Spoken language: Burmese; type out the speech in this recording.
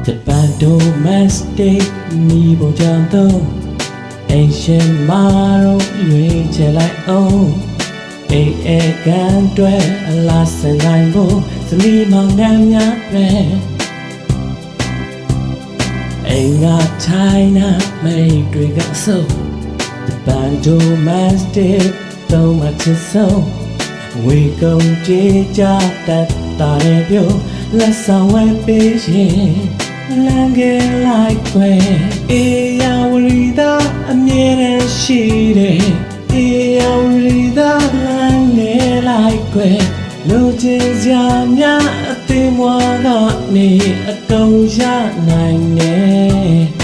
Japan domestic နီးပုံကြံတော့အိမ်ရှင်မာတော့ရွေးချယ်လိုက်အောင်အိမ်အကန်တွဲအလားစင်နိုင်ဖို့သမီးမောင်နှံများပဲအိမ်ကချိုင်းနာမိတ်တွေကအစုပ် Japan domestic တော့မချစ်ဆုံးဝေကုန်ကြေးကြတတ်တာရဲ့ပြောလက်ဆောင်ဝဲပေးရင်လမ်းကလိုက်ွယ်အေးရဝရီသာအမြဲတမ်းရှိတယ်အေးရဝရီသာလမ်းကလိုက်ွယ်လူချင်းစရာများအသေးမွားကနေအကုန်ရနိုင်တယ်